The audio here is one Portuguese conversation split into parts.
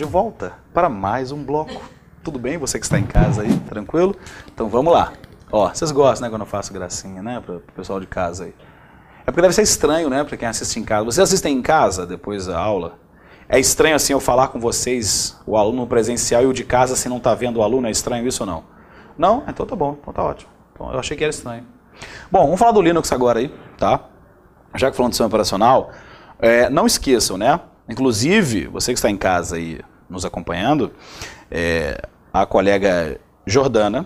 volta para mais um bloco. Tudo bem? Você que está em casa aí, tranquilo? Então vamos lá. Ó, vocês gostam, né, quando eu faço gracinha, né, para o pessoal de casa aí. É porque deve ser estranho, né, para quem assiste em casa. Vocês assistem em casa depois da aula? É estranho assim eu falar com vocês, o aluno presencial e o de casa, se não está vendo o aluno, é estranho isso ou não? Não? Então tá bom, então tá ótimo. Então, eu achei que era estranho. Bom, vamos falar do Linux agora aí, tá? Já que falando de sistema operacional, não esqueçam, né? Inclusive, você que está em casa aí nos acompanhando, a colega Jordana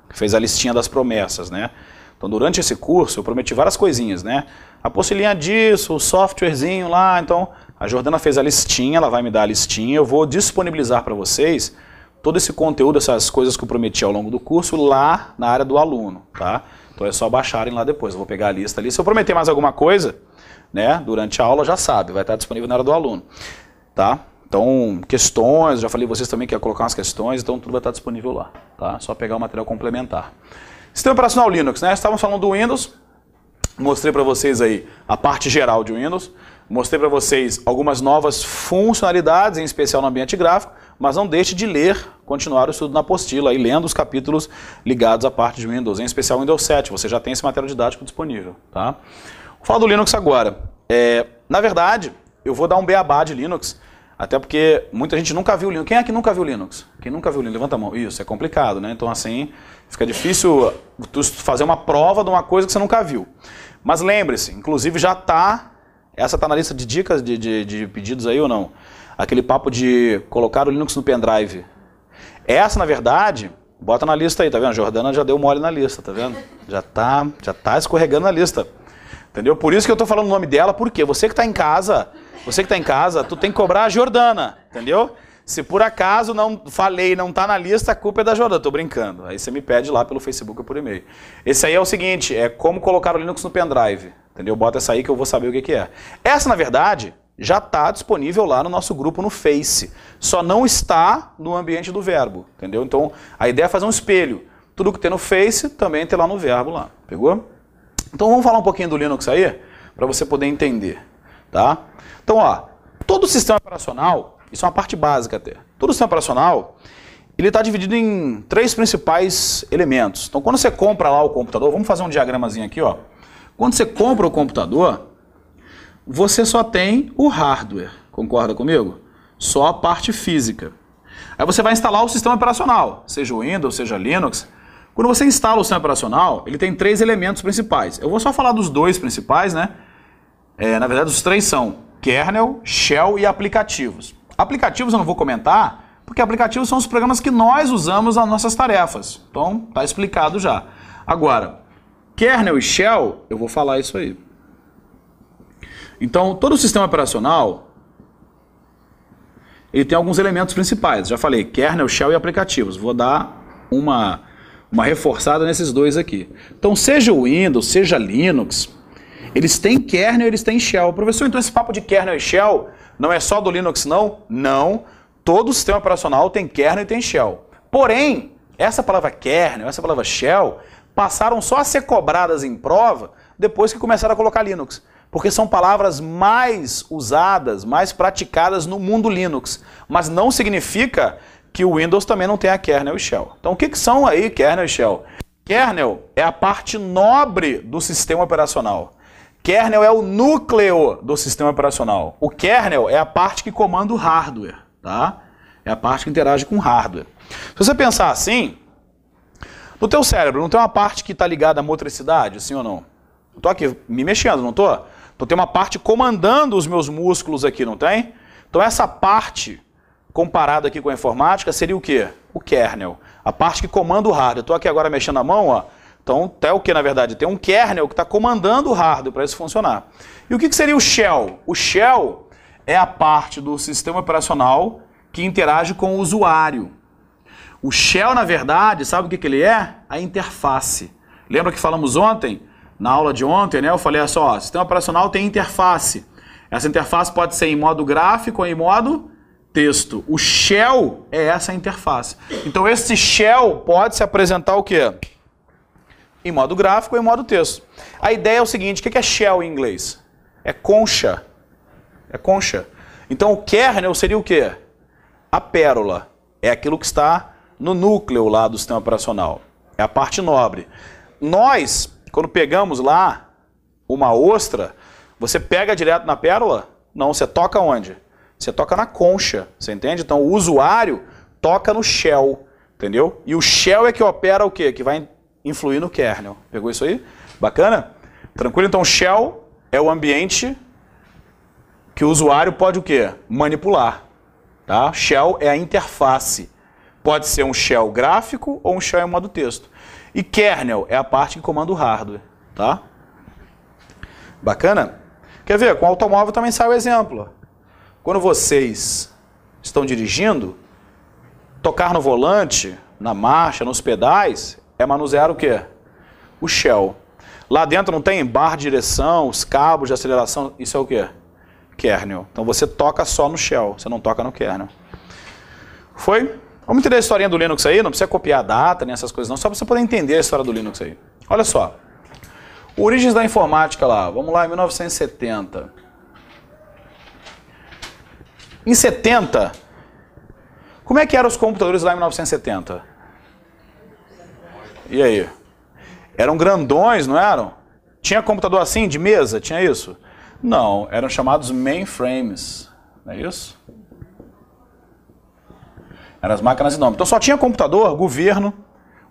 fez a listinha das promessas, né? Então, durante esse curso, eu prometi várias coisinhas, né? A apostilinha disso, o softwarezinho lá, então, a Jordana fez a listinha, ela vai me dar a listinha, eu vou disponibilizar para vocês todo esse conteúdo, essas coisas que eu prometi ao longo do curso, lá na área do aluno, tá? Então é só baixarem lá depois, eu vou pegar a lista ali. Se eu prometer mais alguma coisa, né, durante a aula, já sabe, vai estar disponível na área do aluno, tá? Então, questões, já falei vocês também que ia colocar umas questões, então tudo vai estar disponível lá, tá? Só pegar o material complementar. Sistema operacional Linux, né? Estávamos falando do Windows, mostrei para vocês aí a parte geral de Windows, mostrei para vocês algumas novas funcionalidades, em especial no ambiente gráfico, mas não deixe de ler, continuar o estudo na apostila, aí, lendo os capítulos ligados à parte de Windows, em especial Windows 7, você já tem esse material didático disponível, tá? Vou falar do Linux agora. Na verdade, eu vou dar um beabá de Linux, até porque muita gente nunca viu Linux. Quem é que nunca viu Linux? Quem nunca viu Linux? Levanta a mão. Isso, é complicado, né? Então assim, fica difícil tu fazer uma prova de uma coisa que você nunca viu. Mas lembre-se, inclusive já está, essa está na lista de dicas de pedidos aí ou não? Aquele papo de colocar o Linux no pendrive. Essa, na verdade, bota na lista aí, tá vendo? A Jordana já deu mole na lista, tá vendo? Já tá escorregando na lista. Entendeu? Por isso que eu tô falando o nome dela, porque você que está em casa, tu tem que cobrar a Jordana, entendeu? Se por acaso não falei, não tá na lista, a culpa é da Jordana, tô brincando. Aí você me pede lá pelo Facebook ou por e-mail. Esse aí é o seguinte, é como colocar o Linux no pendrive, entendeu? Bota essa aí que eu vou saber o que é. Essa, na verdade, já está disponível lá no nosso grupo no Face, só não está no ambiente do Verbo, entendeu? Então, a ideia é fazer um espelho. Tudo que tem no Face, também tem lá no Verbo lá, pegou? Então vamos falar um pouquinho do Linux aí, para você poder entender, tá? Então, ó, todo sistema operacional, isso é uma parte básica até, todo sistema operacional, ele está dividido em 3 principais elementos. Então, quando você compra lá o computador, vamos fazer um diagramazinho aqui, ó. Quando você compra o computador, você só tem o hardware, concorda comigo? Só a parte física. Aí você vai instalar o sistema operacional, seja o Windows, seja Linux. Quando você instala o sistema operacional, ele tem 3 elementos principais. Eu vou só falar dos 2 principais, né? Na verdade, os 3 são kernel, shell e aplicativos. Aplicativos eu não vou comentar, porque aplicativos são os programas que nós usamos nas nossas tarefas. Então, tá explicado já. Agora, kernel e shell, eu vou falar isso aí. Então, todo o sistema operacional, ele tem alguns elementos principais. Já falei, kernel, shell e aplicativos. Vou dar uma reforçada nesses 2 aqui. Então, seja o Windows, seja Linux, eles têm kernel e eles têm shell. Professor, então esse papo de kernel e shell não é só do Linux, não? Não. Todo sistema operacional tem kernel e tem shell. Porém, essa palavra kernel, essa palavra shell, passaram só a ser cobradas em prova depois que começaram a colocar Linux. Porque são palavras mais usadas, mais praticadas no mundo Linux. Mas não significa que o Windows também não tem a kernel e shell. Então o que são aí kernel e shell? Kernel é a parte nobre do sistema operacional. Kernel é o núcleo do sistema operacional. O kernel é a parte que comanda o hardware, tá? É a parte que interage com o hardware. Se você pensar assim, no teu cérebro não tem uma parte que está ligada à motricidade, sim ou não? Eu tô aqui me mexendo, não tô? Então tem uma parte comandando os meus músculos aqui, não tem? Então essa parte, comparada aqui com a informática, seria o quê? O kernel. A parte que comanda o hardware. Eu estou aqui agora mexendo a mão, ó. Então tem o que na verdade? Tem um kernel que está comandando o hardware para isso funcionar. E o que seria o shell? O shell é a parte do sistema operacional que interage com o usuário. O shell, na verdade, sabe o que ele é? A interface. Lembra que falamos ontem? Na aula de ontem, né? Eu falei assim, ó, sistema operacional tem interface. Essa interface pode ser em modo gráfico ou em modo texto. O shell é essa interface. Então esse shell pode se apresentar o quê? Em modo gráfico ou em modo texto. A ideia é o seguinte, o que é shell em inglês? É concha. É concha. Então o kernel seria o quê? a pérola. É aquilo que está no núcleo lá do sistema operacional. É a parte nobre. Nós, quando pegamos lá uma ostra, você pega direto na pérola? Não, você toca onde? Você toca na concha, você entende? Então o usuário toca no shell, entendeu? E o shell é que opera o quê? Que vai influir no kernel. Pegou isso aí? Bacana? Tranquilo? Então o shell é o ambiente que o usuário pode o quê? Manipular. Tá? Shell é a interface. Pode ser um shell gráfico ou um shell em modo texto. E kernel é a parte que comanda o hardware. Tá? Bacana? Quer ver? Com o automóvel também sai o exemplo. Quando vocês estão dirigindo, tocar no volante, na marcha, nos pedais, é manusear o quê? O shell. Lá dentro não tem barra de direção, os cabos de aceleração, isso é o quê? Kernel. Então você toca só no shell, você não toca no kernel. Foi? Vamos entender a historinha do Linux aí, não precisa copiar a data nem essas coisas não, só para você poder entender a história do Linux aí. Olha só. Origens da informática lá, vamos lá, em 1970. Em 70, como é que eram os computadores lá em 1970? E aí? Eram grandões, não eram? Tinha computador assim, de mesa? Tinha isso? Não, eram chamados mainframes, não é isso? Eram as máquinas de nome. Então só tinha computador, governo,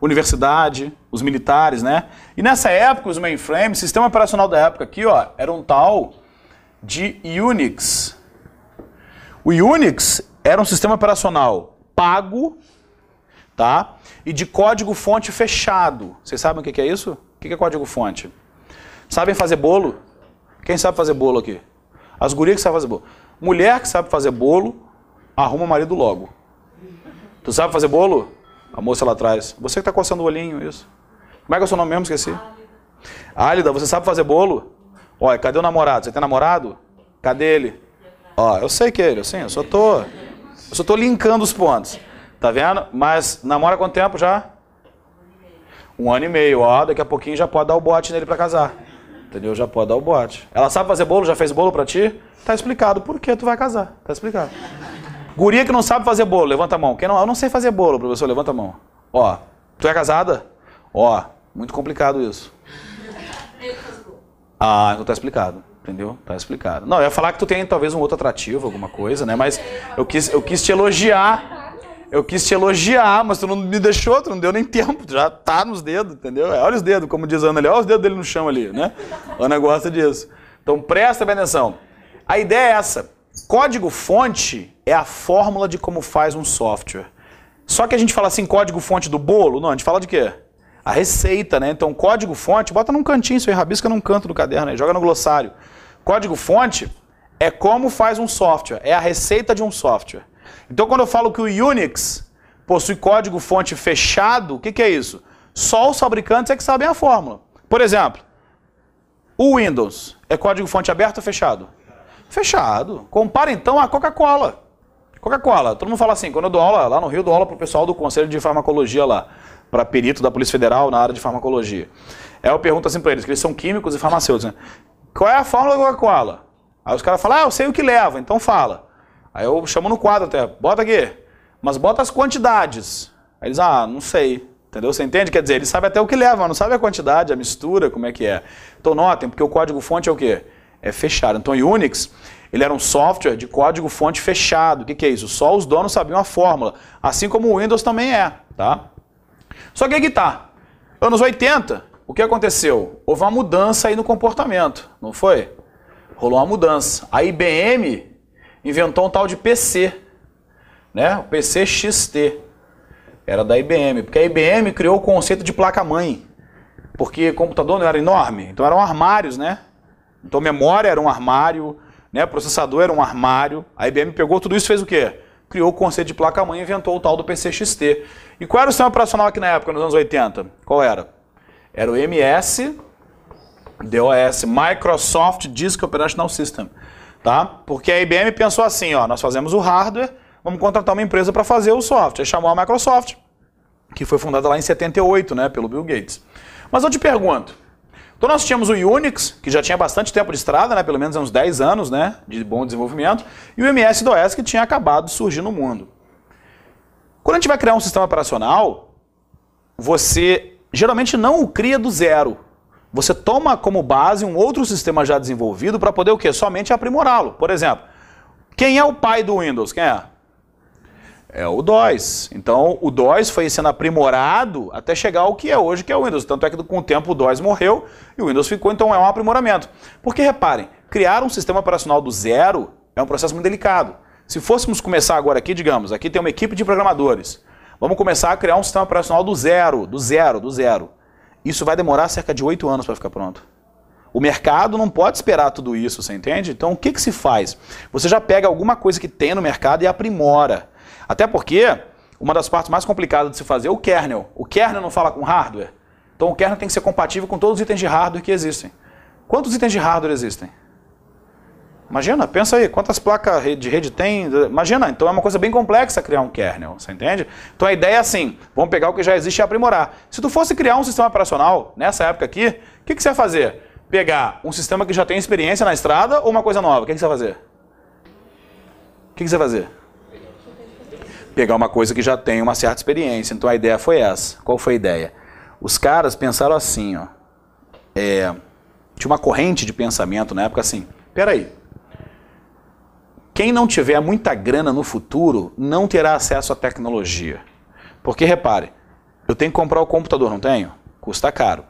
universidade, os militares, né? E nessa época, os mainframes, sistema operacional da época aqui, ó, era um tal de Unix. O Unix era um sistema operacional pago, tá? E de código-fonte fechado. Vocês sabem o que é isso? O que é código-fonte? Sabem fazer bolo? Quem sabe fazer bolo aqui? As gurias que sabem fazer bolo. Mulher que sabe fazer bolo, arruma marido logo. Tu sabe fazer bolo? A moça lá atrás. Você que está coçando o olhinho, isso. Como é que é o seu nome mesmo? Esqueci. Álida, você sabe fazer bolo? Olha, cadê o namorado? Você tem namorado? Cadê ele? Ó, eu sei que é ele, assim, eu só tô linkando os pontos. Tá vendo? Mas namora há quanto tempo já? 1 ano e meio. Ó, daqui a pouquinho já pode dar o bote nele pra casar. Entendeu? Já pode dar o bote. Ela sabe fazer bolo? Já fez bolo pra ti? Tá explicado por que tu vai casar. Tá explicado. Guria que não sabe fazer bolo, levanta a mão. Quem não? Eu não sei fazer bolo, professor, levanta a mão. Ó, tu é casada? Ó, muito complicado isso. Ah, então tá explicado. Entendeu? Tá explicado. Não, eu ia falar que tu tem talvez um outro atrativo, alguma coisa, né? Mas eu quis te elogiar. Eu quis te elogiar, mas tu não me deixou, tu não deu nem tempo. Tu já tá nos dedos, entendeu? Olha os dedos, como diz a Ana ali. Olha os dedos dele no chão ali, né? A Ana gosta disso. Então presta bem atenção. A ideia é essa. Código-fonte é a fórmula de como faz um software. Só que a gente fala assim, código-fonte do bolo? Não, a gente fala de quê? A receita, né? Então código-fonte, bota num cantinho isso aí, rabisca num canto do caderno aí, joga no glossário. Código-fonte é como faz um software, é a receita de um software. Então quando eu falo que o Unix possui código-fonte fechado, o que é isso? Só os fabricantes é que sabem a fórmula. Por exemplo, o Windows é código-fonte aberto ou fechado? Fechado. Compara então a Coca-Cola. Coca-Cola, todo mundo fala assim, quando eu dou aula, lá no Rio, eu dou aula para o pessoal do Conselho de Farmacologia lá, para perito da Polícia Federal na área de farmacologia. Aí eu pergunto assim para eles, que eles são químicos e farmacêuticos, né? Qual é a fórmula da Coca-Cola? Aí os caras falam, eu sei o que leva, então fala. Aí eu chamo no quadro até, bota aqui, mas bota as quantidades. Aí eles, não sei, entendeu? Você entende? Quer dizer, eles sabem até o que leva, mas não sabem a quantidade, a mistura, como é que é. Então notem, porque o código-fonte é o quê? É fechado. Então o Unix, ele era um software de código-fonte fechado. O que é isso? Só os donos sabiam a fórmula, assim como o Windows também é, tá? Só que aqui tá, anos 80, o que aconteceu? Houve uma mudança aí no comportamento, não foi? Rolou uma mudança. A IBM inventou um tal de PC, né? O PC XT. Era da IBM, porque a IBM criou o conceito de placa-mãe. Porque computador não era enorme, então eram armários, né? Então memória era um armário, né? Processador era um armário. A IBM pegou tudo isso e fez o quê? Criou o conceito de placa-mãe e inventou o tal do PC XT. E qual era o sistema operacional aqui na época, nos anos 80? Qual era? Era o MS-DOS, Microsoft Disk Operational System. Tá? Porque a IBM pensou assim, ó, nós fazemos o hardware, vamos contratar uma empresa para fazer o software. Aí chamou a Microsoft, que foi fundada lá em 78, né, pelo Bill Gates. Mas eu te pergunto, então nós tínhamos o Unix, que já tinha bastante tempo de estrada, né, pelo menos uns 10 anos, né, de bom desenvolvimento, e o MS-DOS, que tinha acabado de surgir no mundo. Quando a gente vai criar um sistema operacional, você geralmente não o cria do zero. Você toma como base um outro sistema já desenvolvido para poder o quê? Somente aprimorá-lo. Por exemplo, quem é o pai do Windows? Quem é? É o DOS. Então, o DOS foi sendo aprimorado até chegar ao que é hoje, que é o Windows. Tanto é que com o tempo o DOS morreu e o Windows ficou, então é um aprimoramento. Porque, reparem, criar um sistema operacional do zero é um processo muito delicado. Se fôssemos começar agora aqui, digamos, aqui tem uma equipe de programadores. Vamos começar a criar um sistema operacional do zero. Isso vai demorar cerca de 8 anos para ficar pronto. O mercado não pode esperar tudo isso, você entende? Então, o que se faz? Você já pega alguma coisa que tem no mercado e aprimora. Até porque uma das partes mais complicadas de se fazer é o kernel. O kernel não fala com hardware. Então o kernel tem que ser compatível com todos os itens de hardware que existem. Quantos itens de hardware existem? Imagina, pensa aí, quantas placas de rede tem? Imagina, então é uma coisa bem complexa criar um kernel, você entende? Então a ideia é assim, vamos pegar o que já existe e aprimorar. Se tu fosse criar um sistema operacional, nessa época aqui, o que você ia fazer? Pegar um sistema que já tem experiência na estrada ou uma coisa nova? O que você vai fazer? O que você vai fazer? Pegar uma coisa que já tem uma certa experiência. Então a ideia foi essa. Qual foi a ideia? Os caras pensaram assim, ó. Tinha uma corrente de pensamento na época assim, peraí, quem não tiver muita grana no futuro não terá acesso à tecnologia. Porque repare, eu tenho que comprar o computador, não tenho? Custa caro.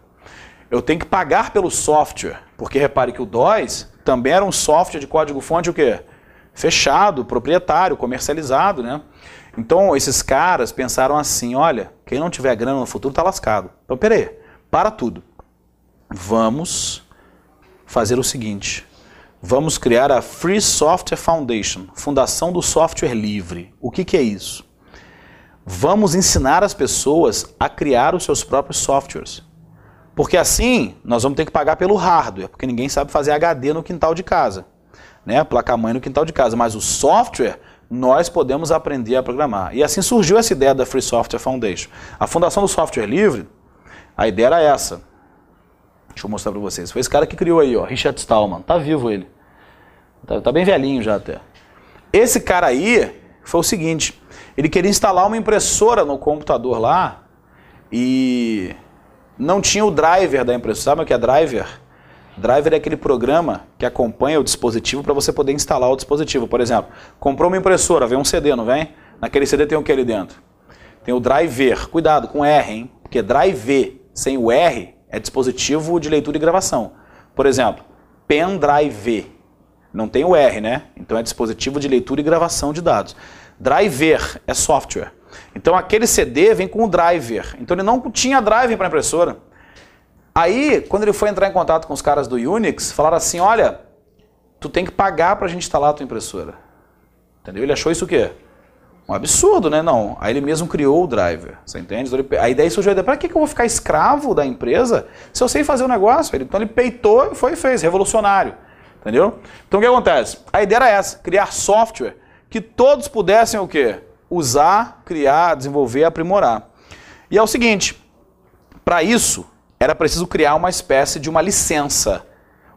Eu tenho que pagar pelo software, porque repare que o DOS também era um software de código-fonte o quê? Fechado, proprietário, comercializado, né? Então, esses caras pensaram assim, olha, quem não tiver grana no futuro está lascado. Então, peraí, para tudo. Vamos fazer o seguinte, vamos criar a Free Software Foundation, Fundação do Software Livre. O que é isso? Vamos ensinar as pessoas a criar os seus próprios softwares. Porque assim, nós vamos ter que pagar pelo hardware, porque ninguém sabe fazer HD no quintal de casa, né? Placa-mãe no quintal de casa, mas o software nós podemos aprender a programar. E assim surgiu essa ideia da Free Software Foundation. A Fundação do Software Livre, a ideia era essa. Deixa eu mostrar para vocês. Foi esse cara que criou aí, ó, Richard Stallman. Tá vivo ele. Tá bem velhinho já até. Esse cara aí foi o seguinte, ele queria instalar uma impressora no computador lá e não tinha o driver da impressora. Sabe o que é driver? Driver é aquele programa que acompanha o dispositivo para você poder instalar o dispositivo. Por exemplo, comprou uma impressora, vem um CD, não vem? Naquele CD tem o que ali dentro? Tem o driver. Cuidado com R, hein? Porque drive sem o R é dispositivo de leitura e gravação. Por exemplo, pendrive. Não tem o R, né? Então é dispositivo de leitura e gravação de dados. Driver é software. Então aquele CD vem com o driver. Então ele não tinha driver para a impressora. Aí, quando ele foi entrar em contato com os caras do Unix, falaram assim, olha, tu tem que pagar para a gente instalar a tua impressora. Entendeu? Ele achou isso o quê? Um absurdo, né? Não. Aí ele mesmo criou o driver, você entende? Então, a ideia surgiu, para que eu vou ficar escravo da empresa se eu sei fazer o negócio? Então ele peitou e foi e fez, revolucionário. Entendeu? Então o que acontece? A ideia era essa, criar software que todos pudessem o quê? Usar, criar, desenvolver, aprimorar. E é o seguinte, para isso era preciso criar uma espécie de uma licença,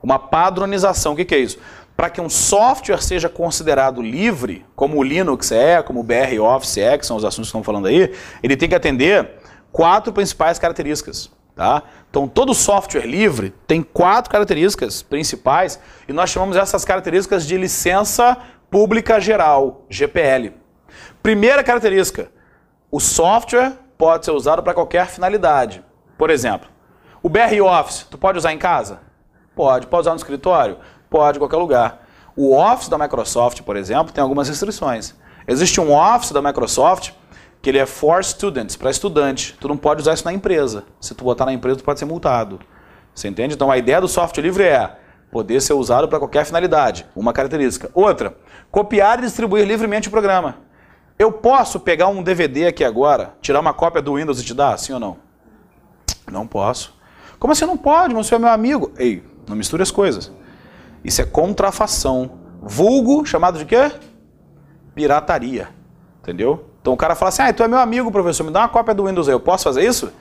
uma padronização. O que é isso? Para que um software seja considerado livre, como o Linux é, como o BR Office é, que são os assuntos que estamos falando aí, ele tem que atender 4 principais características. Tá? Então todo software livre tem 4 características principais e nós chamamos essas características de licença pública geral, GPL. Primeira característica, o software pode ser usado para qualquer finalidade. Por exemplo, o BR Office, tu pode usar em casa? Pode. Pode usar no escritório? Pode, em qualquer lugar. O Office da Microsoft, por exemplo, tem algumas restrições. Existe um Office da Microsoft que ele é for students, para estudante. Tu não pode usar isso na empresa. Se tu botar na empresa, tu pode ser multado. Você entende? Então a ideia do software livre é poder ser usado para qualquer finalidade. Uma característica. Outra, copiar e distribuir livremente o programa. Eu posso pegar um DVD aqui agora, tirar uma cópia do Windows e te dar? Sim ou não? Não posso. Como assim não pode? Você é meu amigo. Ei, não misture as coisas. Isso é contrafação. Vulgo, chamado de quê? Pirataria. Entendeu? Então o cara fala assim, tu é meu amigo, professor, me dá uma cópia do Windows aí, eu posso fazer isso?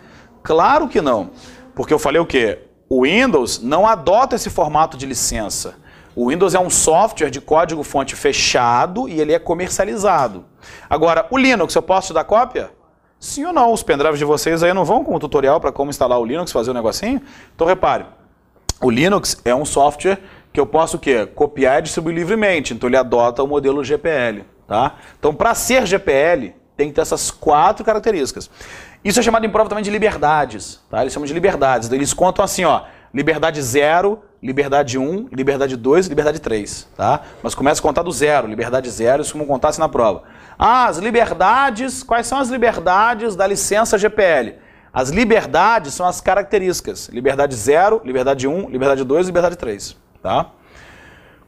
Claro que não. Porque eu falei o quê? O Windows não adota esse formato de licença. O Windows é um software de código-fonte fechado e ele é comercializado. Agora, o Linux, eu posso te dar cópia? Sim ou não? Os pendrives de vocês aí não vão com um tutorial para como instalar o Linux, fazer o negocinho? Então repare, o Linux é um software que eu posso o quê? Copiar e distribuir livremente. Então ele adota o modelo GPL. Tá? Então para ser GPL tem que ter essas 4 características. Isso é chamado em prova também de liberdades. Tá? Eles chamam de liberdades. Eles contam assim, ó, liberdade 0, liberdade 1, liberdade 2 e liberdade 3. Tá? Mas começa a contar do 0, liberdade 0, isso como contasse na prova. Ah, as liberdades, quais são as liberdades da licença GPL? As liberdades são as características. Liberdade 0, liberdade 1, liberdade 2 e liberdade 3. Tá?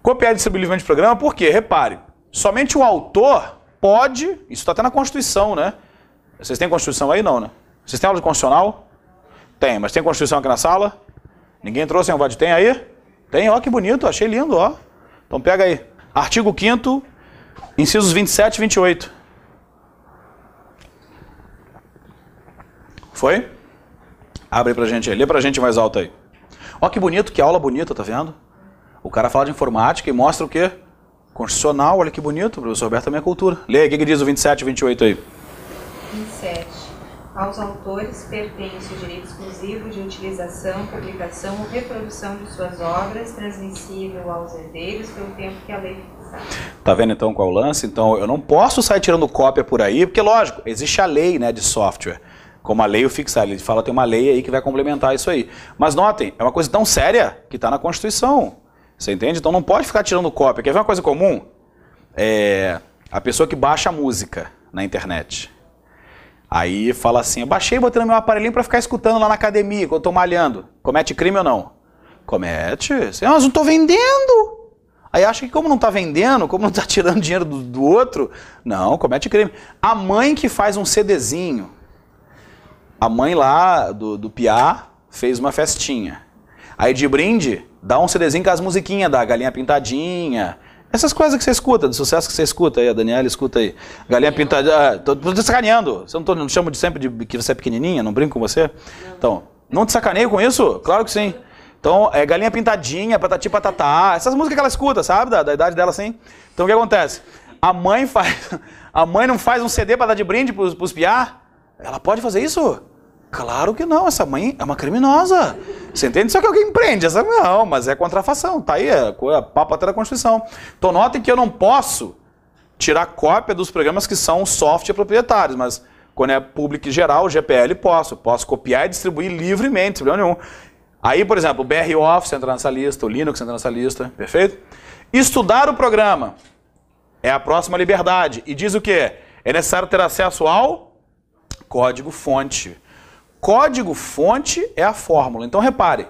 Copiar e distribuir livremente o programa, por quê? Repare, somente o autor pode, isso está até na Constituição, né? Vocês têm Constituição aí? Não, né? Vocês têm aula de Constitucional? Tem, mas tem Constituição aqui na sala? Ninguém trouxe, hein? Tem aí? Tem, ó, que bonito, achei lindo, ó. Então pega aí. Artigo 5º, incisos 27 e 28. Foi? Abre aí pra gente aí, lê pra gente mais alto aí. Ó que bonito, que aula bonita, tá vendo? O cara fala de informática e mostra o quê? Constitucional, olha que bonito, o professor Roberto também é cultura. Lê aí, o que diz o 27 e 28 aí? 27. Aos autores pertence o direito exclusivo de utilização, publicação ou reprodução de suas obras, transmissível aos herdeiros pelo tempo que a lei fixar. Tá vendo então qual é o lance? Então eu não posso sair tirando cópia por aí, porque lógico, existe a lei, né, de software. Como a lei o fixa, ele fala tem uma lei aí que vai complementar isso aí. Mas notem, é uma coisa tão séria que está na Constituição. Você entende? Então não pode ficar tirando cópia. Quer ver uma coisa comum? A pessoa que baixa música na internet. Aí fala assim, eu baixei e botei no meu aparelhinho para ficar escutando lá na academia, quando eu tô malhando. Comete crime ou não? Comete. Mas não estou vendendo. Aí acha que como não está vendendo, como não está tirando dinheiro do outro, não, comete crime. A mãe que faz um CDzinho, a mãe lá do Piá fez uma festinha. Aí de brinde, dá um CDzinho com as musiquinhas da Galinha Pintadinha. Essas coisas que você escuta, de sucesso que você escuta aí, a Daniela escuta aí. Galinha Pintadinha, tô te sacaneando. Você não te chamo de sempre de que você é pequenininha, não brinco com você? Não. Então, não te sacaneio com isso? Claro que sim. Então, Galinha Pintadinha, Patati Patatá, essas músicas que ela escuta, sabe? Da idade dela assim. Então o que acontece? A mãe não faz um CD para dar de brinde pros piá? Ela pode fazer isso? Claro que não, essa mãe é uma criminosa. Você entende? Só que alguém prende, essa não, mas é contrafação, tá aí, é papo até da Constituição. Então notem que eu não posso tirar cópia dos programas que são software proprietários, mas quando é público e geral, o GPL posso copiar e distribuir livremente, sem problema nenhum. Aí, por exemplo, o BR Office entra nessa lista, o Linux entra nessa lista, perfeito? Estudar o programa é a próxima liberdade. E diz o quê? É necessário ter acesso ao código-fonte. Código-fonte é a fórmula. Então repare,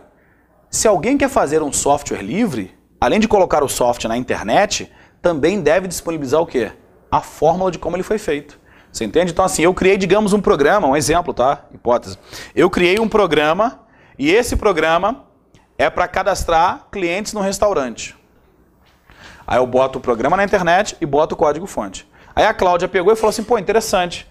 se alguém quer fazer um software livre, além de colocar o software na internet, também deve disponibilizar o quê? A fórmula de como ele foi feito. Você entende? Então assim, eu criei, digamos, um programa, um exemplo, tá? Hipótese. Eu criei um programa e esse programa é para cadastrar clientes no restaurante. Aí eu boto o programa na internet e boto o código-fonte. Aí a Cláudia pegou e falou assim, pô, interessante.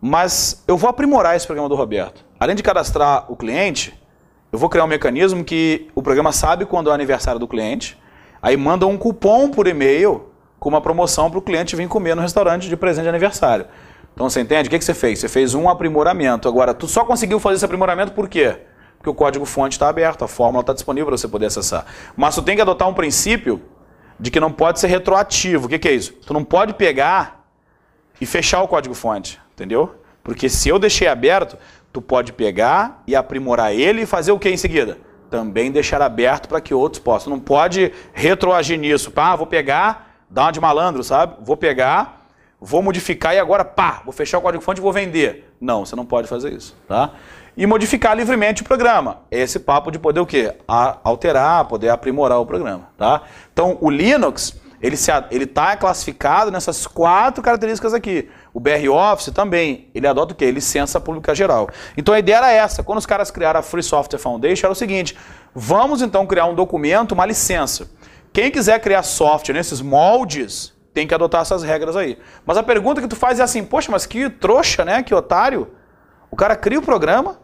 Mas eu vou aprimorar esse programa do Roberto. Além de cadastrar o cliente, eu vou criar um mecanismo que o programa sabe quando é o aniversário do cliente, aí manda um cupom por e-mail com uma promoção para o cliente vir comer no restaurante de presente de aniversário. Então você entende? O que você fez? Você fez um aprimoramento. Agora, tu só conseguiu fazer esse aprimoramento por quê? Porque o código-fonte está aberto, a fórmula está disponível para você poder acessar. Mas tu tem que adotar um princípio de que não pode ser retroativo. O que é isso? Tu não pode pegar e fechar o código-fonte. Entendeu? Porque se eu deixei aberto, tu pode pegar e aprimorar ele e fazer o que em seguida? Também deixar aberto para que outros possam. Não pode retroagir nisso. Pá, vou pegar, dar uma de malandro, sabe? Vou pegar, vou modificar e agora, pá, vou fechar o código-fonte e vou vender. Não, você não pode fazer isso, tá? E modificar livremente o programa. Esse papo de poder o quê? Alterar, poder aprimorar o programa, tá? Então, o Linux, ele está classificado nessas 4 características aqui. O BR Office também, ele adota o quê? Licença pública geral. Então a ideia era essa, quando os caras criaram a Free Software Foundation, era o seguinte, vamos então criar um documento, uma licença. Quem quiser criar software nesses moldes, tem que adotar essas regras aí. Mas a pergunta que tu faz é assim, poxa, mas que trouxa, né? Que otário. O cara cria o programa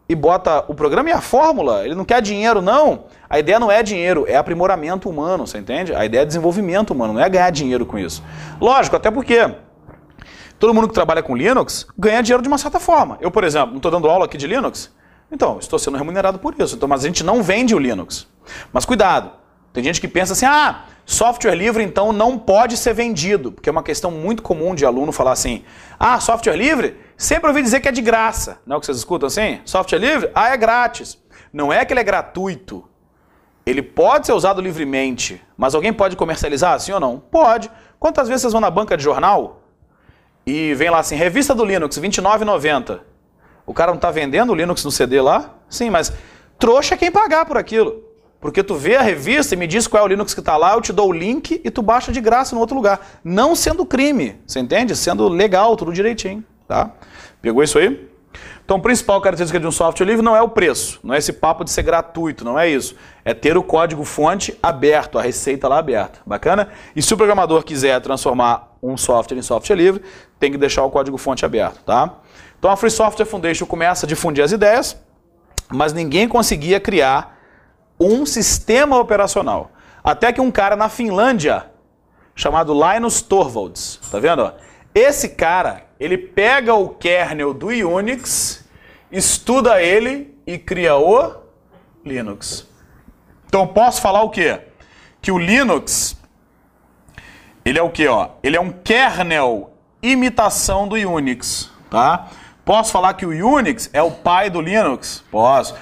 e bota o programa e a fórmula, ele não quer dinheiro não. A ideia não é dinheiro, é aprimoramento humano, você entende? A ideia é desenvolvimento humano, não é ganhar dinheiro com isso. Lógico, até porque todo mundo que trabalha com Linux ganha dinheiro de uma certa forma. Eu, por exemplo, não estou dando aula aqui de Linux, então estou sendo remunerado por isso. Então, mas a gente não vende o Linux. Mas cuidado, tem gente que pensa assim, software livre então não pode ser vendido, porque é uma questão muito comum de aluno falar assim, software livre, sempre ouvi dizer que é de graça. Não é o que vocês escutam assim? Software livre? É grátis. Não é que ele é gratuito. Ele pode ser usado livremente, mas alguém pode comercializar, sim ou não? Pode. Quantas vezes vocês vão na banca de jornal e vem lá assim, revista do Linux, R$ 29,90. O cara não está vendendo o Linux no CD lá? Sim, mas trouxa é quem pagar por aquilo. Porque tu vê a revista e me diz qual é o Linux que está lá, eu te dou o link e tu baixa de graça no outro lugar. Não sendo crime, você entende? Sendo legal, tudo direitinho, tá? Pegou isso aí? Então, a principal característica de um software livre não é o preço, não é esse papo de ser gratuito, não é isso. É ter o código-fonte aberto, a receita lá aberta. Bacana? E se o programador quiser transformar um software em software livre, tem que deixar o código-fonte aberto, tá? Então, a Free Software Foundation começa a difundir as ideias, mas ninguém conseguia criar um sistema operacional. Até que um cara na Finlândia, chamado Linus Torvalds, tá vendo? Esse cara, ele pega o kernel do Unix, estuda ele e cria o Linux. Então posso falar o quê? Que o Linux, ele é o quê? Ele é um kernel imitação do Unix, tá? Posso falar que o Unix é o pai do Linux? Posso.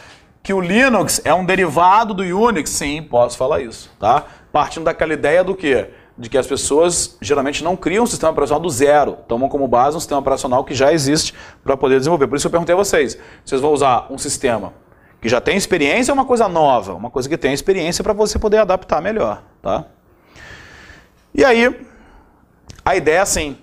Que o Linux é um derivado do Unix? Sim, posso falar isso, tá? Partindo daquela ideia do quê? De que as pessoas geralmente não criam um sistema operacional do zero, tomam como base um sistema operacional que já existe para poder desenvolver. Por isso eu perguntei a vocês, vocês vão usar um sistema que já tem experiência ou uma coisa nova? Uma coisa que tem experiência para você poder adaptar melhor, tá? E aí, a ideia é assim,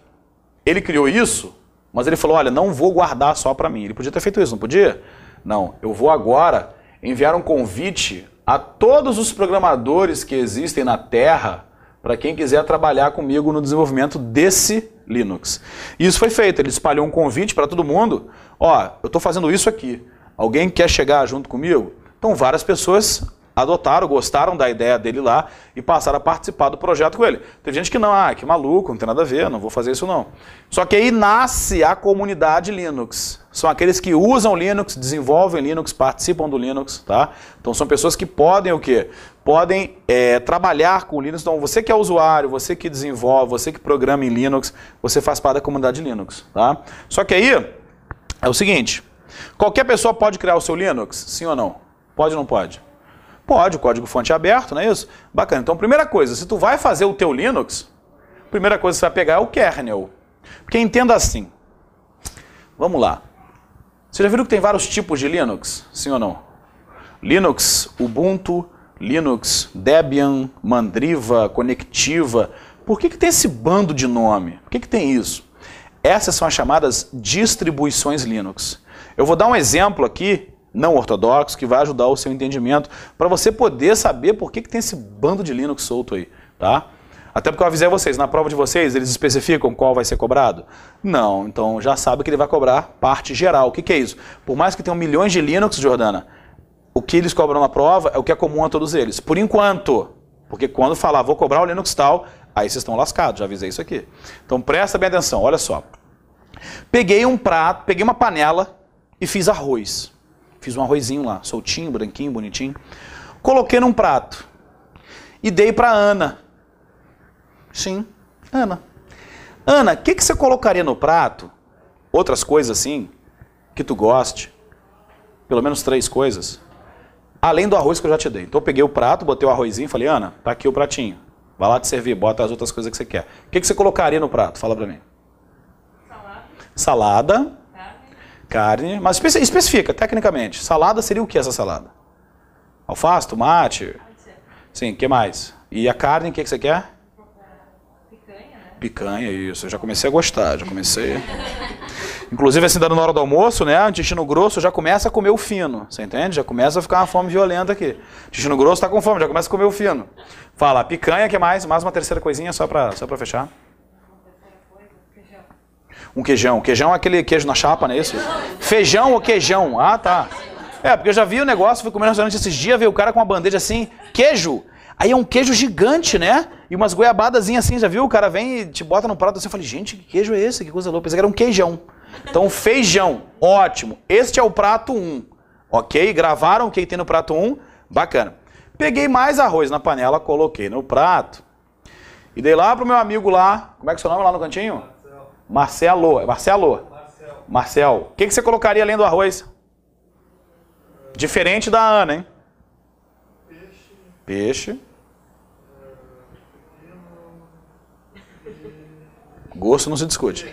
ele criou isso, mas ele falou, olha, não vou guardar só para mim. Ele podia ter feito isso, não podia? Não, eu vou agora enviar um convite a todos os programadores que existem na Terra para quem quiser trabalhar comigo no desenvolvimento desse Linux. E isso foi feito, ele espalhou um convite para todo mundo, eu estou fazendo isso aqui, alguém quer chegar junto comigo? Então várias pessoas adotaram, gostaram da ideia dele lá e passaram a participar do projeto com ele. Teve gente que não, que maluco, não tem nada a ver, não vou fazer isso não. Só que aí nasce a comunidade Linux. São aqueles que usam Linux, desenvolvem Linux, participam do Linux, tá? Então são pessoas que podem o quê? Podem trabalhar com Linux. Então você que é usuário, você que desenvolve, você que programa em Linux, você faz parte da comunidade Linux, tá? Só que aí é o seguinte, qualquer pessoa pode criar o seu Linux? Sim ou não? Pode ou não pode? Pode, o código-fonte é aberto, não é isso? Bacana. Então, primeira coisa, se tu vai fazer o teu Linux, a primeira coisa que você vai pegar é o kernel. Porque entenda assim, vamos lá. Você já viu que tem vários tipos de Linux? Sim ou não? Linux, Ubuntu, Linux, Debian, Mandriva, Conectiva. Por que tem esse bando de nome? Por que tem isso? Essas são as chamadas distribuições Linux. Eu vou dar um exemplo aqui, não ortodoxo, que vai ajudar o seu entendimento, para você poder saber por que tem esse bando de Linux solto aí, tá? Até porque eu avisei vocês, na prova de vocês, eles especificam qual vai ser cobrado? Não, então já sabe que ele vai cobrar parte geral. O que é isso? Por mais que tenham milhões de Linux, Jordana, o que eles cobram na prova é o que é comum a todos eles. Por enquanto, porque quando falar, vou cobrar o Linux tal, aí vocês estão lascados, já avisei isso aqui. Então presta bem atenção, olha só. Peguei um prato, peguei uma panela e fiz arroz. Fiz um arrozinho lá, soltinho, branquinho, bonitinho. Coloquei num prato e dei para Ana. Sim, Ana. Ana, o que você colocaria no prato? Outras coisas assim, que tu goste. Pelo menos 3 coisas. Além do arroz que eu já te dei. Então eu peguei o prato, botei o arrozinho e falei, Ana, tá aqui o pratinho. Vai lá te servir, bota as outras coisas que você quer. O que você colocaria no prato? Fala para mim. Salada. Salada. Carne, mas especifica, tecnicamente. Salada seria o que essa salada? Alface, tomate? Sim, o que mais? E a carne, o que você quer? Picanha, né? Picanha, isso. Eu já comecei a gostar, já comecei. Inclusive, assim, dando na hora do almoço, né? O intestino grosso já começa a comer o fino, você entende? Já começa a ficar uma fome violenta aqui. O intestino grosso tá com fome, já começa a comer o fino. Fala, picanha, o que mais? Mais uma terceira coisinha só pra fechar. Um queijão. Queijão é aquele queijo na chapa, não é isso? Feijão ou queijão? Ah, tá. É, porque eu já vi o negócio, fui comer no restaurante esses dias, veio o cara com uma bandeja assim, queijo. Aí é um queijo gigante, né? E umas goiabadazinhas assim, já viu? O cara vem e te bota no prato assim, eu falei, gente, que queijo é esse? Que coisa louca. Pensei que era um queijão. Então, feijão, ótimo. Este é o prato 1, ok? Gravaram o que tem no prato 1, bacana. Peguei mais arroz na panela, coloquei no prato. E dei lá pro meu amigo lá, como é que é o seu nome lá no cantinho? Marcelo. Marcel. O que você colocaria além do arroz? Diferente da Ana, hein? Peixe. Gosto não se discute.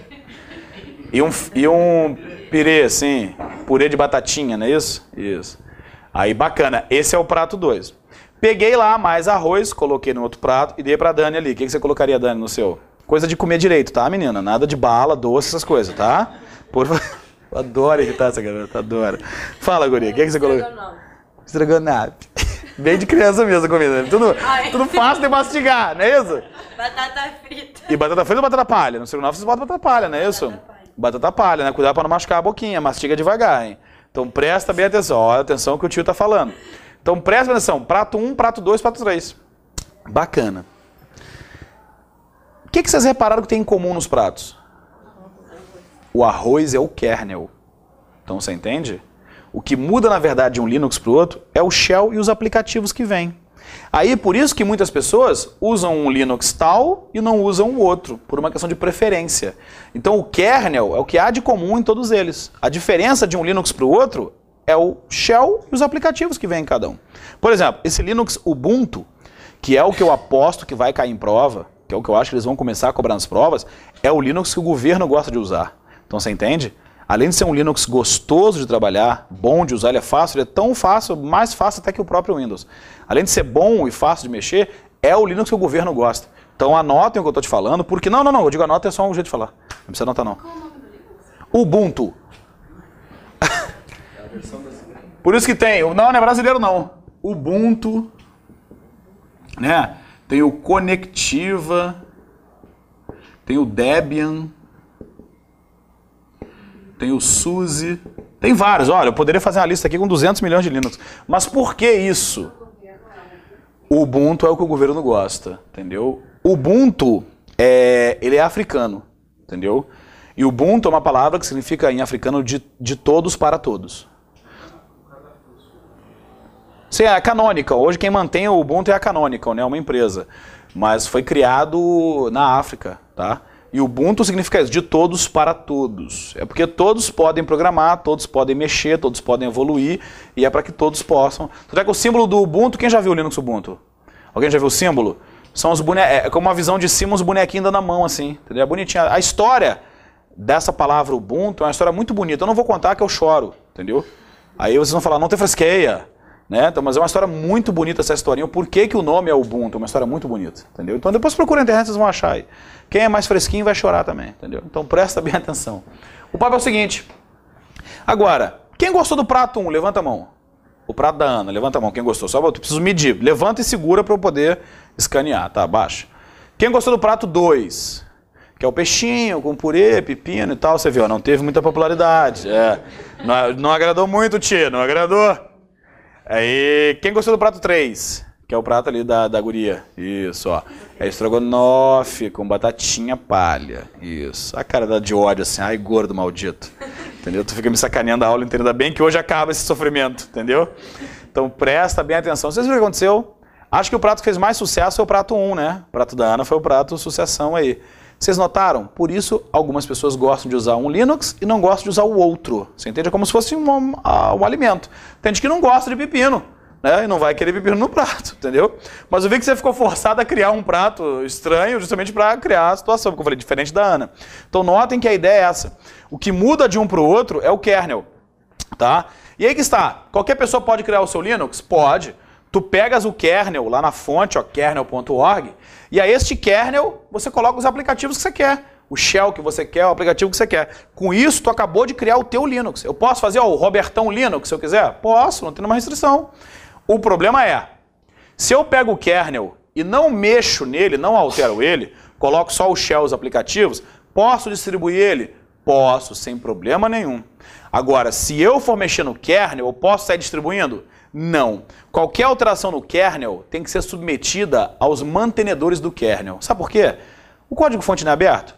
E um pirê, assim, purê de batatinha, não é isso? Isso. Aí, bacana. Esse é o prato 2. Peguei lá mais arroz, coloquei no outro prato e dei pra Dani ali. O que você colocaria, Dani, no seu? Coisa de comer direito, tá, menina? Nada de bala, doce, essas coisas, tá? Por favor. Eu adoro irritar essa garota, adoro. Fala, guria, o que você colocou? Estrogonofe. Bem de criança mesmo a comida. Tudo fácil de mastigar, não é isso? Batata frita. E batata frita ou batata palha? No estrogonofe vocês botam batata palha, não é isso? Batata palha, né? Cuidado pra não machucar a boquinha, mastiga devagar, hein? Então presta bem atenção, olha a atenção que o tio tá falando. Então presta atenção, prato 1, prato 2, prato 3. Bacana. O que vocês repararam que tem em comum nos pratos? O arroz é o kernel. Então você entende? O que muda, na verdade, de um Linux para o outro é o shell e os aplicativos que vêm. Aí, por isso que muitas pessoas usam um Linux tal e não usam o outro, por uma questão de preferência. Então, o kernel é o que há de comum em todos eles. A diferença de um Linux para o outro é o shell e os aplicativos que vêm em cada um. Por exemplo, esse Linux Ubuntu, que é o que eu aposto que vai cair em prova, que é o que eu acho que eles vão começar a cobrar nas provas, é o Linux que o governo gosta de usar. Então, você entende? Além de ser um Linux gostoso de trabalhar, bom de usar, ele é fácil, ele é tão fácil, mais fácil até que o próprio Windows. Além de ser bom e fácil de mexer, é o Linux que o governo gosta. Então anotem o que eu estou te falando, porque... Não, eu digo anota é só um jeito de falar. Não precisa anotar não. Qual o nome do Linux? Ubuntu. Por isso que tem... Não é brasileiro não. Ubuntu, né? Tem o Conectiva, tem o Debian... Tem o SUSE, tem vários. Olha, eu poderia fazer uma lista aqui com 200 milhões de Linux. Mas por que isso? O Ubuntu é o que o governo gosta, entendeu? Ubuntu, ele é africano, entendeu? E Ubuntu é uma palavra que significa em africano de todos para todos. Sim, é a Canonical. Hoje quem mantém o Ubuntu é a Canonical, né? Uma empresa. Mas foi criado na África, tá? E Ubuntu significa isso, de todos para todos. É porque todos podem programar, todos podem mexer, todos podem evoluir, e é para que todos possam. Tanto é que o símbolo do Ubuntu, quem já viu o Linux Ubuntu? Alguém já viu o símbolo? São os é como uma visão de cima, os bonequinhos dando a mão assim, entendeu? É bonitinha. A história dessa palavra Ubuntu é uma história muito bonita. Eu não vou contar que eu choro, entendeu? Aí vocês vão falar, não tem fresqueia, né? Então, mas é uma história muito bonita essa historinha. Por que que o nome é Ubuntu? É uma história muito bonita, entendeu? Então depois procura na internet, vocês vão achar aí. Quem é mais fresquinho vai chorar também, entendeu? Então presta bem atenção. O papo é o seguinte. Agora, quem gostou do prato 1, levanta a mão. O prato da Ana, levanta a mão. Quem gostou? Só eu preciso medir. Levanta e segura para eu poder escanear, tá? Baixa. Quem gostou do prato 2? Que é o peixinho com purê, pepino e tal. Você viu, não teve muita popularidade. Não agradou muito, tia, não agradou. Aí, quem gostou do prato 3? Que é o prato ali da guria. Isso, ó. É estrogonofe com batatinha palha. Isso. A cara de ódio assim. Ai, gordo maldito. Entendeu? Tu fica me sacaneando a aula inteira. Ainda bem que hoje acaba esse sofrimento. Entendeu? Então presta bem atenção. Vocês viram o que aconteceu? Acho que o prato que fez mais sucesso foi o prato 1, né? O prato da Ana foi o prato sucessão aí. Vocês notaram? Por isso, algumas pessoas gostam de usar um Linux e não gostam de usar o outro. Você entende? É como se fosse um alimento. Tem gente que não gosta de pepino. Né? E não vai querer pepino no prato, entendeu? Mas eu vi que você ficou forçado a criar um prato estranho justamente para criar a situação, porque eu falei, diferente da Ana. Então notem que a ideia é essa. O que muda de um para o outro é o kernel, tá? E aí que está. Qualquer pessoa pode criar o seu Linux? Pode. Tu pegas o kernel lá na fonte, ó, kernel.org, e a este kernel você coloca os aplicativos que você quer. O shell que você quer, o aplicativo que você quer. Com isso, tu acabou de criar o teu Linux. Eu posso fazer ó, o Robertão Linux se eu quiser? Posso, não tem nenhuma restrição. O problema é, se eu pego o kernel e não mexo nele, não altero ele, coloco só o shell, os aplicativos, posso distribuir ele? Posso, sem problema nenhum. Agora, se eu for mexer no kernel, eu posso sair distribuindo? Não. Qualquer alteração no kernel tem que ser submetida aos mantenedores do kernel. Sabe por quê? O código-fonte não é aberto.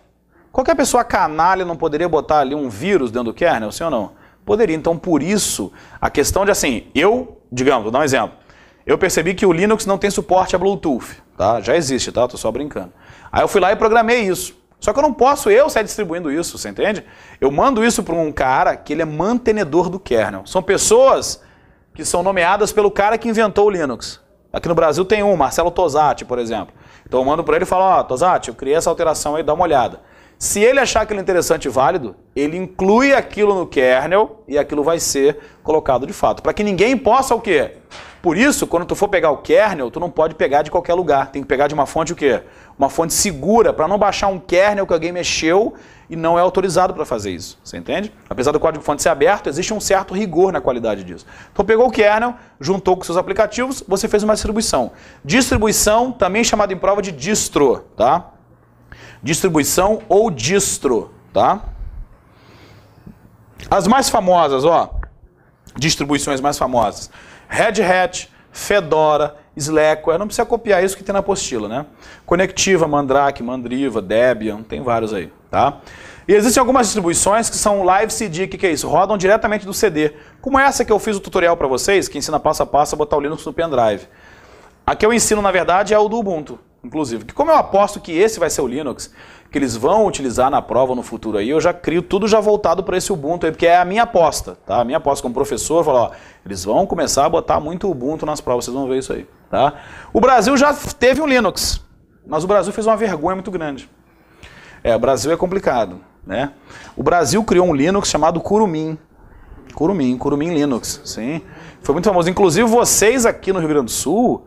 Qualquer pessoa canalha não poderia botar ali um vírus dentro do kernel, sim ou não? Poderia. Então, por isso, a questão de assim, digamos, vou dar um exemplo. Eu percebi que o Linux não tem suporte a Bluetooth, tá? Já existe, tá? Tô só brincando. Aí eu fui lá e programei isso. Só que eu não posso sair distribuindo isso, você entende? Eu mando isso para um cara que ele é mantenedor do kernel. São pessoas que são nomeadas pelo cara que inventou o Linux. Aqui no Brasil tem Marcelo Tosatti, por exemplo. Então eu mando para ele e falo, ó, Tosatti, eu criei essa alteração aí, dá uma olhada. Se ele achar aquilo interessante e válido, ele inclui aquilo no kernel e aquilo vai ser colocado de fato. Para que ninguém possa o quê? Por isso, quando tu for pegar o kernel, tu não pode pegar de qualquer lugar. Tem que pegar de uma fonte o quê? Uma fonte segura, para não baixar um kernel que alguém mexeu e não é autorizado para fazer isso. Você entende? Apesar do código-fonte ser aberto, existe um certo rigor na qualidade disso. Então pegou o kernel, juntou com seus aplicativos, você fez uma distribuição. Distribuição, também chamada em prova de distro, tá? Distribuição ou distro, tá? As mais famosas, ó, distribuições mais famosas. Red Hat, Fedora, Slackware, não precisa copiar isso que tem na apostila, né? Conectiva, Mandrake, Mandriva, Debian, tem vários aí, tá? E existem algumas distribuições que são Live CD, o que é isso? Rodam diretamente do CD, como essa que eu fiz o tutorial para vocês, que ensina passo a passo a botar o Linux no pendrive. A que eu ensino, na verdade, é o do Ubuntu, inclusive. Que como eu aposto que esse vai ser o Linux, que eles vão utilizar na prova no futuro aí, eu já crio tudo já voltado para esse Ubuntu aí, porque é a minha aposta, tá? A minha aposta como professor, eu falo, ó, eles vão começar a botar muito Ubuntu nas provas, vocês vão ver isso aí, tá? O Brasil já teve um Linux, mas o Brasil fez uma vergonha muito grande. O Brasil é complicado, né? O Brasil criou um Linux chamado Kurumin. Kurumin Linux, sim. Foi muito famoso. Inclusive vocês aqui no Rio Grande do Sul,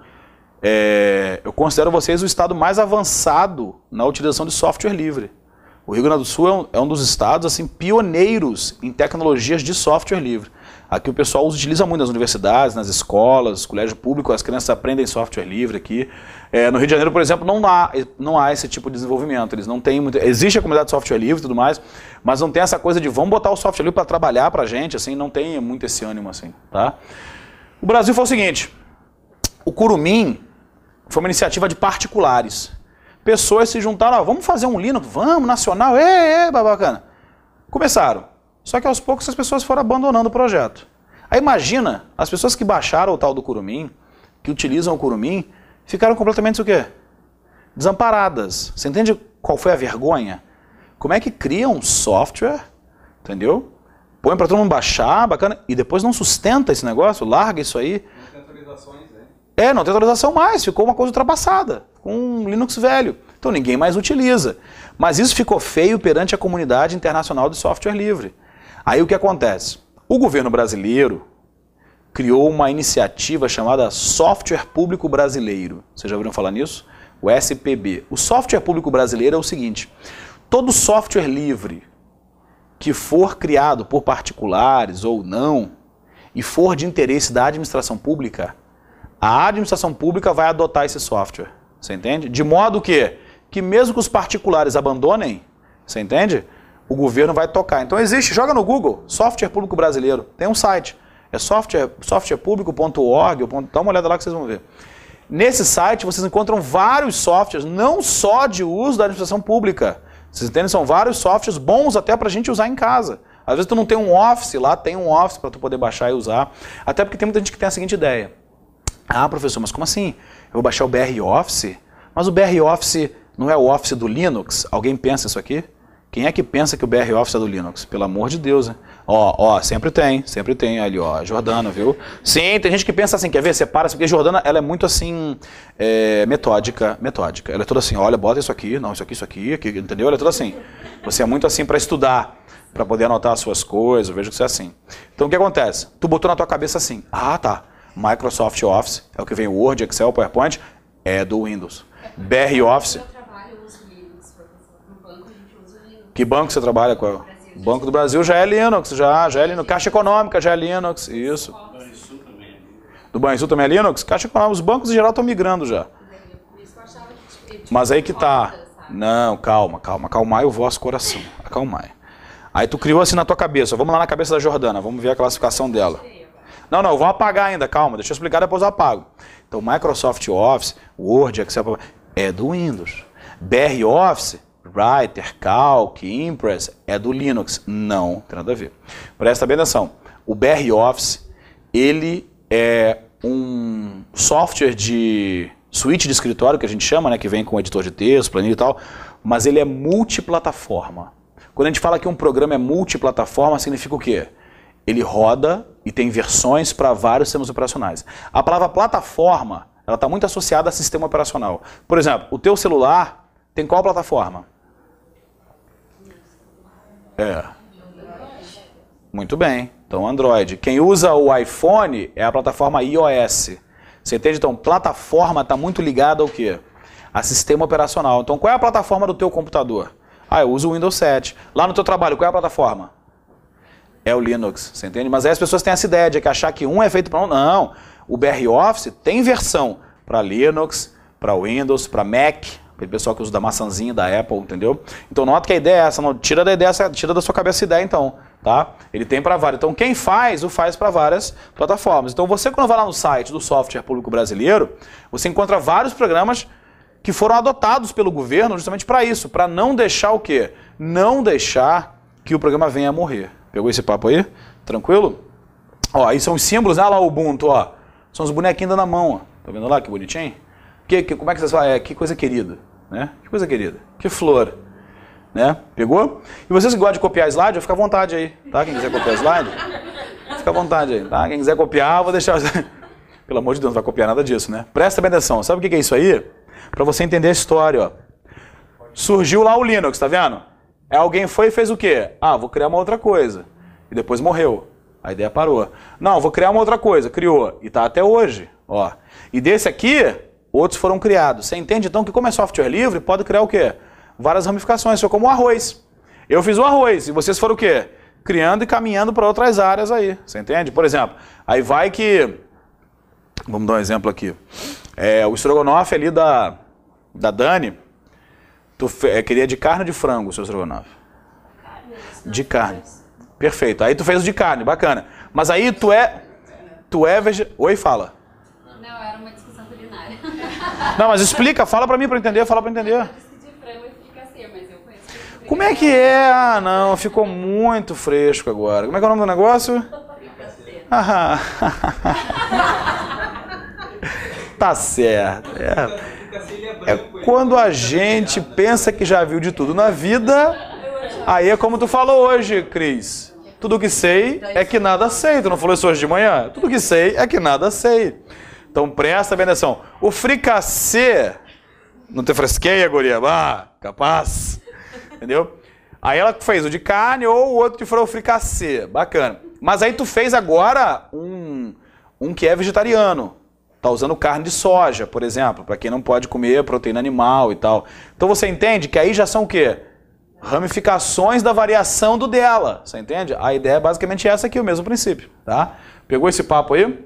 eu considero vocês o estado mais avançado na utilização de software livre. O Rio Grande do Sul é um dos estados assim, pioneiros em tecnologias de software livre. Aqui o pessoal utiliza muito nas universidades, nas escolas, colégio público, as crianças aprendem software livre aqui. No Rio de Janeiro, por exemplo, não há esse tipo de desenvolvimento. Eles não têm muito, existe a comunidade de software livre e tudo mais, mas não tem essa coisa de vamos botar o software livre para trabalhar para a gente, assim, não tem muito esse ânimo assim, tá? O Brasil foi o seguinte, o Kurumin foi uma iniciativa de particulares. Pessoas se juntaram, ó, vamos fazer um Linux, vamos, nacional, bacana. Começaram. Só que aos poucos as pessoas foram abandonando o projeto. Aí imagina, as pessoas que baixaram o tal do Kurumin, que utilizam o Kurumin, ficaram completamente o quê? Desamparadas. Você entende qual foi a vergonha? Como é que cria um software, entendeu? Põe para todo mundo baixar, bacana, e depois não sustenta esse negócio, larga isso aí. Não tem atualizações, né? Não tem atualização mais, ficou uma coisa ultrapassada, com um Linux velho. Então ninguém mais utiliza. Mas isso ficou feio perante a comunidade internacional de software livre. Aí o que acontece? O governo brasileiro criou uma iniciativa chamada Software Público Brasileiro. Vocês já ouviram falar nisso? O SPB. O Software Público Brasileiro é o seguinte, todo software livre que for criado por particulares ou não, e for de interesse da administração pública, a administração pública vai adotar esse software, você entende? De modo que mesmo que os particulares abandonem, você entende? O governo vai tocar. Então existe, joga no Google, Software Público Brasileiro, tem um site, é softwarepublico.org, dá uma olhada lá que vocês vão ver. Nesse site vocês encontram vários softwares, não só de uso da administração pública, vocês entendem? São vários softwares bons até para a gente usar em casa. Às vezes tu não tem um Office, lá tem um Office para tu poder baixar e usar, até porque tem muita gente que tem a seguinte ideia. Ah, professor, mas como assim? Eu vou baixar o BR Office? Mas o BR Office não é o Office do Linux? Alguém pensa isso aqui? Quem é que pensa que o BR Office é do Linux? Pelo amor de Deus, né? Sempre tem ali, ó, Jordana, viu? Sim, tem gente que pensa assim, quer ver? Separa, porque a Jordana, ela é muito assim, metódica. Ela é toda assim, olha, bota isso aqui, não, isso aqui, entendeu? Ela é toda assim. Você é muito assim para estudar, para poder anotar as suas coisas, eu vejo que você é assim. Então o que acontece? Tu botou na tua cabeça assim, ah, tá, Microsoft Office, é o que vem o Word, Excel, PowerPoint, é do Windows. BR Office. Que banco você trabalha? Qual? O Banco do Brasil já é Linux, já é Linux. Caixa Econômica já é Linux, isso. Do Banrisul também é Linux? Caixa Econômica, os bancos em geral estão migrando já. Mas aí que tá. Não, calma, acalmai o vosso coração, acalmai. Aí tu criou assim na tua cabeça. Vamos lá na cabeça da Jordana, vamos ver a classificação dela. Não, vou apagar ainda, calma, deixa eu explicar, depois eu apago. Então, Microsoft Office, Word, Excel, é do Windows. BR Office, Writer, Calc, Impress, é do Linux. Não, tem nada a ver. Presta bem atenção. O BR Office, ele é um software de suíte de escritório, que a gente chama, né, que vem com editor de texto, planilha e tal, mas ele é multiplataforma. Quando a gente fala que um programa é multiplataforma, significa o quê? Ele roda e tem versões para vários sistemas operacionais. A palavra plataforma, ela está muito associada a sistema operacional. Por exemplo, o teu celular tem qual plataforma? Muito bem. Então, Android. Quem usa o iPhone é a plataforma iOS. Você entende? Então, plataforma está muito ligada ao quê? A sistema operacional. Então, qual é a plataforma do teu computador? Eu uso o Windows 7. Lá no teu trabalho, qual é a plataforma? É o Linux, você entende? Mas aí as pessoas têm essa ideia de que achar que um é feito para um. Não. O BR Office tem versão para Linux, para Windows, para Mac, aquele pessoal que usa da maçãzinha da Apple, entendeu? Então nota que a ideia é essa, não tira da ideia, tira da sua cabeça a ideia então, tá? Ele tem para várias. Então quem faz, o faz para várias plataformas. Então você quando vai lá no site do Software Público Brasileiro, você encontra vários programas que foram adotados pelo governo justamente para isso, para não deixar o quê? Não deixar que o programa venha a morrer. Pegou esse papo aí? Tranquilo? Ó, aí são os símbolos, olha lá o Ubuntu, ó. São os bonequinhos dando na mão, ó. Tá vendo lá que bonitinho? Como é que vocês falam? Que coisa querida, né? Que coisa querida. Que flor, né? Pegou? E vocês que gostam de copiar slide, fica à vontade aí, tá? Quem quiser copiar slide, fica à vontade aí, tá? Quem quiser copiar, eu vou deixar... Pelo amor de Deus, não vai copiar nada disso, né? Presta bem atenção. Sabe o que é isso aí? Para você entender a história, ó. Surgiu lá o Linux, tá vendo? Alguém foi e fez o quê? Vou criar uma outra coisa. E depois morreu. A ideia parou. Não, vou criar uma outra coisa. Criou. E tá até hoje. Ó. E desse aqui, outros foram criados. Você entende então que como é software livre, pode criar o quê? Várias ramificações. Foi como o arroz. Eu fiz o arroz. E vocês foram o quê? Criando e caminhando para outras áreas aí. Você entende? Por exemplo, aí vai que... Vamos dar um exemplo aqui. O estrogonofe ali da Dani... Tu queria de carne ou de frango o seu estrogonofe? De carne. Perfeito. Aí tu fez o de carne, bacana. Mas aí tu é Oi, fala. Não, era uma discussão culinária. Não, mas explica, fala pra mim pra entender, fala pra entender. Eu disse de frango e fricassê, mas eu conheço. Como é que é? Não, ficou muito fresco agora. Como é que é o nome do negócio? Fricassê. Tá certo. É quando a gente pensa que já viu de tudo na vida, aí é como tu falou hoje, Cris. Tudo que sei é que nada sei. Tu não falou isso hoje de manhã? Tudo que sei é que nada sei. Então presta bem atenção. O fricassê, não te fresqueia, guria? Capaz. Entendeu? Aí ela fez o de carne ou o outro que foi o fricassê. Bacana. Mas aí tu fez agora um que é vegetariano. Tá usando carne de soja, por exemplo, para quem não pode comer proteína animal e tal. Então você entende que aí já são o quê? Ramificações da variação do dela. Você entende? A ideia é basicamente essa aqui, o mesmo princípio, tá? Pegou esse papo aí?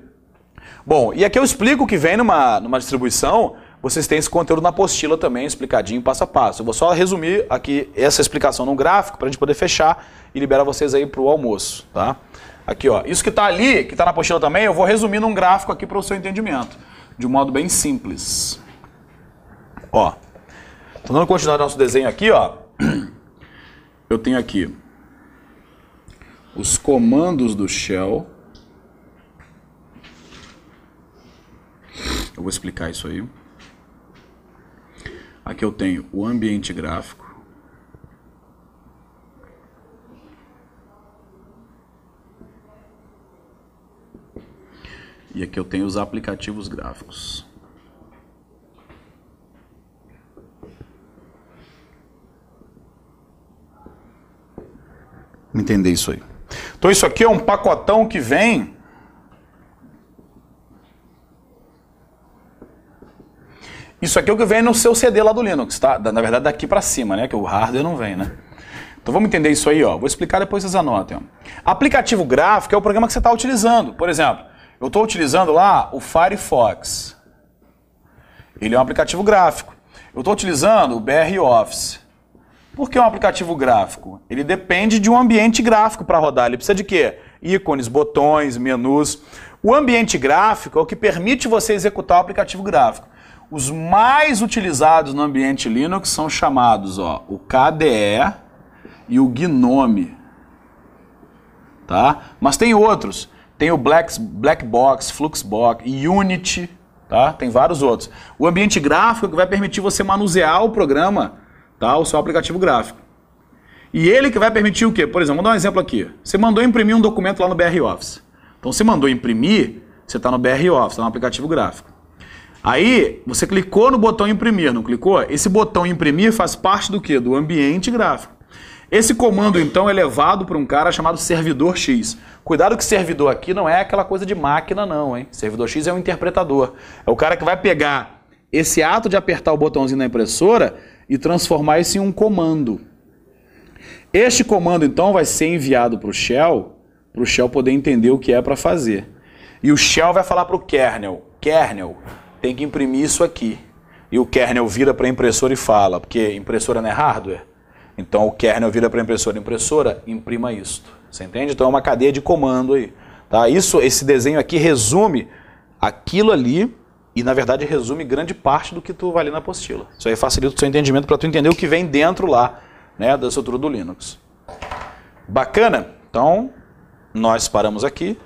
Bom, e aqui eu explico que vem numa distribuição, vocês têm esse conteúdo na apostila também, explicadinho, passo a passo. Eu vou só resumir aqui essa explicação num gráfico para a gente poder fechar e liberar vocês aí para o almoço, tá? Aqui, ó, isso que está ali, que está na apostila também, eu vou resumir num gráfico aqui para o seu entendimento, de um modo bem simples. Ó, tô dando continuidade ao nosso desenho aqui, ó, eu tenho aqui os comandos do shell. Eu vou explicar isso aí. Aqui eu tenho o ambiente gráfico. E aqui eu tenho os aplicativos gráficos. Entender isso aí. Então isso aqui é um pacotão que vem... Isso aqui é o que vem no seu CD lá do Linux, tá? Na verdade daqui para cima, né? Que o hardware não vem, né? Então vamos entender isso aí, ó. Vou explicar depois vocês anotem. Ó. Aplicativo gráfico é o programa que você está utilizando. Por exemplo, eu estou utilizando lá o Firefox. Ele é um aplicativo gráfico. Eu estou utilizando o BR Office. Por que um aplicativo gráfico? Ele depende de um ambiente gráfico para rodar. Ele precisa de quê? Ícones, botões, menus. O ambiente gráfico é o que permite você executar o aplicativo gráfico. Os mais utilizados no ambiente Linux são chamados o KDE e o GNOME. Tá? Mas tem outros. Tem o Blackbox, Fluxbox, Unity, tá? Tem vários outros. O ambiente gráfico é que vai permitir você manusear o programa, tá? O seu aplicativo gráfico. E ele que vai permitir o quê? Por exemplo, vou dar um exemplo aqui. Você mandou imprimir um documento lá no BR Office. Então você mandou imprimir, você está no BR Office, está no aplicativo gráfico. Aí você clicou no botão imprimir, não clicou? Esse botão imprimir faz parte do quê? Do ambiente gráfico. Esse comando, então, é levado para um cara chamado servidor X. Cuidado que servidor aqui não é aquela coisa de máquina, não, hein? Servidor X é um interpretador. É o cara que vai pegar esse ato de apertar o botãozinho na impressora e transformar isso em um comando. Este comando, então, vai ser enviado para o shell poder entender o que é para fazer. E o shell vai falar para o kernel, tem que imprimir isso aqui. E o kernel vira para a impressora e fala, porque impressora não é hardware. Então o kernel vira para a impressora, imprima isto. Você entende? Então é uma cadeia de comando aí. Tá? Esse desenho aqui resume aquilo ali e na verdade resume grande parte do que tu vai ler na apostila. Isso aí facilita o seu entendimento para tu entender o que vem dentro lá, né, da estrutura do Linux. Bacana? Então nós paramos aqui.